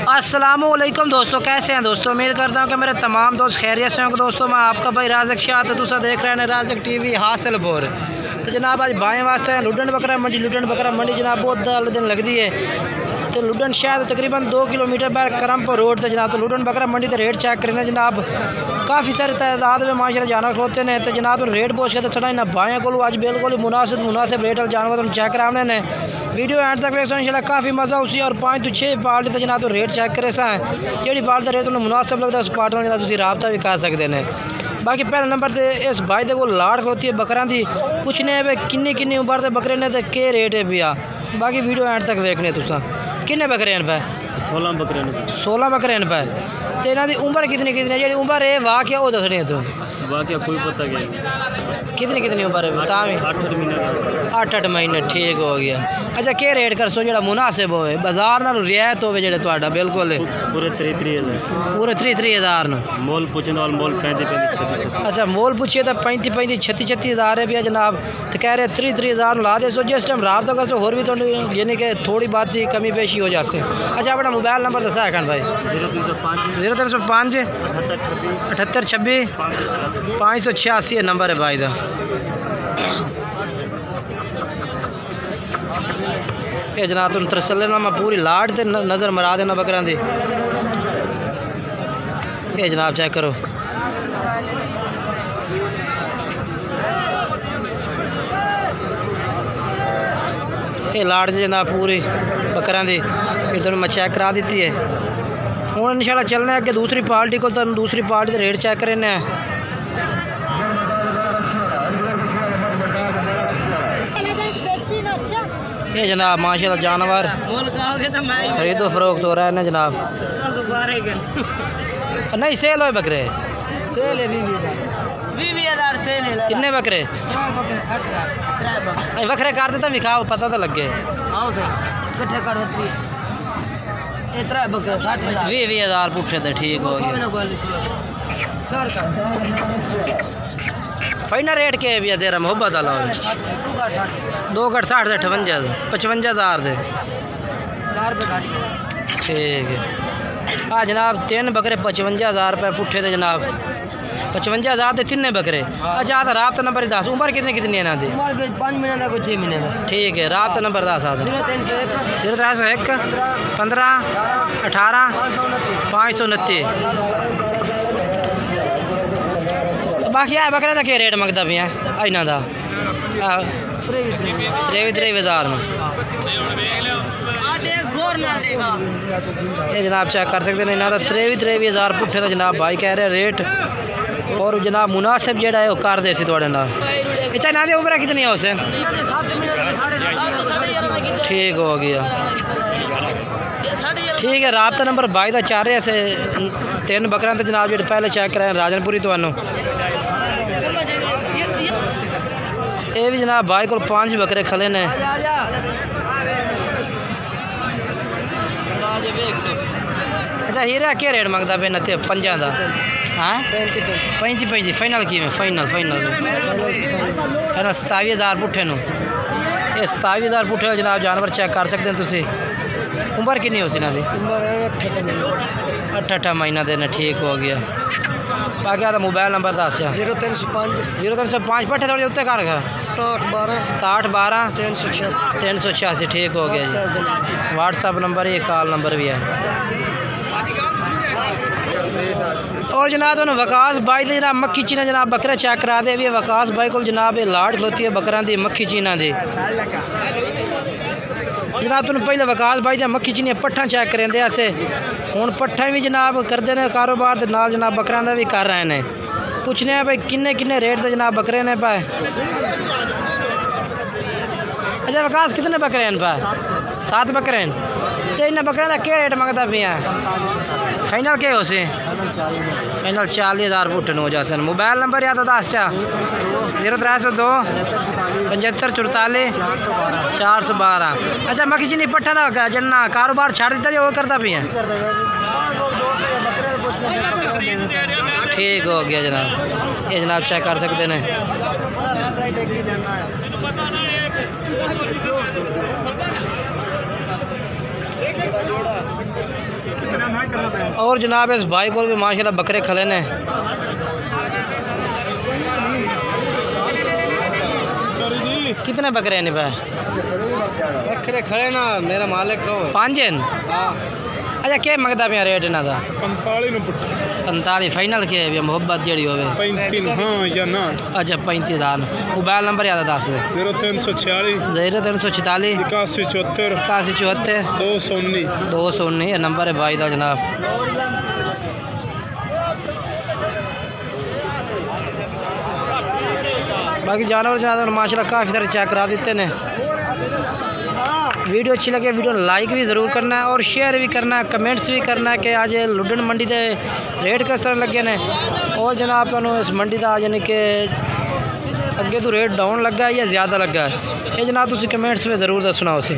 अस्सलामुअलैकुम दोस्तों, कैसे हैं दोस्तों। उम्मीद करता हूँ कि मेरे तमाम दोस्त खैरियत से होंगे। दोस्तों मैं आपका भाई राज़क शाह तो दूसरा देख रहे हैं राज़क टीवी हासिलपुर। तो जनाब आज बाएँ वास्ते हैं लुडन बकरा मंडी। लुडन बकरा मंडी जनाब बहुत दिन लगती है तो लुडन शहर तकरीबन 2 किलोमीटर पर करमपुर रोड से जनाब। तो लुडन बकरा मंडी तो रेट चेक करें जनाब, काफ़ी सारे तादाद में माशाल्लाह जानवर खलोते हैं। तो जनाब रेट पूछ के तो चढ़ा ना भाइयों को आज बिल्कुल मुनासिब रेट वाले जानवर तुम चेक कराने ने। वीडियो एंड तक देखो इंशाल्लाह काफ़ी मज़ा उसी। और 5 तो 6 पार्टी तो जनाब रेट चेक करे सा जी पार्टी का रेट तुम्हें मुनासिब लगता है उस पार्टी में जनाब रबता भी कर सकते हैं। बाकी पहले नंबर से इस भाई को लाड़ खलोती है बकरा की, पूछने भाई किन्नी उम्र के बकरे ने तो के रेट है भैया। बाकी वीडियो एंड तक देखने तुसा किन्ने बकरे हैं पे 16 बकरे हैं पे। तो इन्हों की उम्र कितनी जी उम्र है वाह क्या वो दसनी है तू वाकया कोई पता क्या कितनी उम्र है बता 8 महीने ठीक हो गया। अच्छा क्या रेट कर सो जो मुनासिब हो बाजार ना रियायत हो जो बिल्कुल पूरे 30 हज़ार न मोल पूछने वाल मोल 35 अच्छा मोल पूछिए तो 35 36 हज़ार है भैया जनाब। तो कह रहे 30 हज़ार ला दे सो जिस टाइम रात तक तो होर भी तो यानी कि थोड़ी बात ही कमी पेशी हो जाती। अच्छा अपना मोबाइल नंबर दसा है भाई 0305 78 26 586 नंबर है भाई का। ये जनाब तुम तसल्ली ना मैं पूरी लाट से नज़र मरा देना बकरा दी। ये जनाब चेक करो ये लाट से जनाब पूरी बकरा दी फिर तुम मैं चेक करा दी है। हूँ इंशाल्लाह चलने अगे दूसरी पार्टी को तुम दूसरी पार्टी के रेट चेक करें। ये जनाब माशाल्लाह जानवर खरीदो फरोख्त हो रहा है ना जनाब। नहीं सेल हो बकरे किन्ने बकरे बकरे कर देता विखाओ पता तो लगे 20,000 पुछे थे ठीक हो गया। फाइनल रेट के भी तेरा मोहब्बत वाला 2 गट 60 से 55,000 दे ठीक है। हाँ जनाब 3 बकरे 55,000 रुपये पुट्ठे थे जनाब 55,000 दे 3 बकरे। अच्छा तो रात नंबर 10 उम्र कितनी है ना दी 5 महीने को 6 महीने ठीक है। रात नंबर 10 0301 15 18 529। बाकी है बकरे का क्या रेट मंगता पे इन्हों का 23,000 में। ये जनाब चेक कर सकते हैं इन्हों का 23,000 पुट्ठे का जनाब भाई कह रहे रेट। और जनाब मुनासिब जो है वो कर दे थोड़े ना। अच्छा इन्हों की उम्र कितनी है उसे ठीक हो गया ठीक है। राबता नंबर 22 का 4 से 3 बकरा तो जनाब जो पहले चेक कराए राजनपुरी तो ये भी जनाब भाई को 5 बकरे खले ने। अच्छा हीरा क्या रेट मंगता पे नते 5 का हाँ 35 फाइनल की फाइनल 27,000 पुट्ठे नो। ये 27,000 पुट्ठे जनाब जानवर चेक कर सकते हैं तुसी। उम्र कितनी हो सी ना 8 महीना देना ठीक हो गया। बाकी आता मोबाइल नंबर दस 0305 पट्ठे थोड़ी उत्ते कर 67 12 386 ठीक हो गया जी। व्हाट्सअप नंबर ये कॉल नंबर भी है। और जनाब तो वकास भाई ने जनाब मक्खी चीना जनाब बकरा चेक करा दे भी वकास भाई को जनाब लाड़ खलोती है बकरा दी मक्खी चीना दी जनाब तुम पहले वकास भाई दी मक्खी चीनी पट्ठा चेक करेंदे असे हुण पट्ठा भी जनाब करते हैं कारोबार के नाल जनाब बकरा का भी कर रहे हैं। पूछने भाई किन्ने रेट से जनाब बकरे ने पाए। अच्छा वकास कितने बकरे हैं पाए 7 बकरे हैं। तो इन बकरे का क्या रेट मंगता पे फाइनल क्या हो सी फाइनल 40,000 पुट्ठे हो जाते। मोबाइल नंबर या तो 10 0302 75 44 412। अच्छा मक्खी चीनी पट्ठा का जना कारोबार छाड़ दिता जो वो करता पे ठीक हो गया जनाब। ये जनाब चेक कर सकते हैं। और जनाब इस भाई को भी माशाल्लाह बकरे खले ने। कितने बकरे हैं भाई? बकरे खड़े ना मेरा मालिक को 5 हैं। अच्छा क्या मंगता पे रेट इन्हों का? 45 फाइनल के भी मोहब्बत जी हो 35 हाँ या ना। अच्छा 35,000। मोबाइल नंबर याद दस दे। 0346 0346 8174 8174 219 219 ये नंबर है भाई का जनाब। बाकी जानवर जनाब माशाल्लाह काफ़ी सारे चेक करा देते हैं। वीडियो अच्छी लगे वीडियो लाइक भी ज़रूर करना है और शेयर भी करना है, कमेंट्स भी करना है कि आज लुडन मंडी के रेट किस तरह लगे ने। और जनाब तुहानू इस मंडी का यानी कि अगे तो रेट डाउन लगा है या ज़्यादा लगा है, ये जनाब तुसीं कमेंट्स में ज़रूर दसना उसे।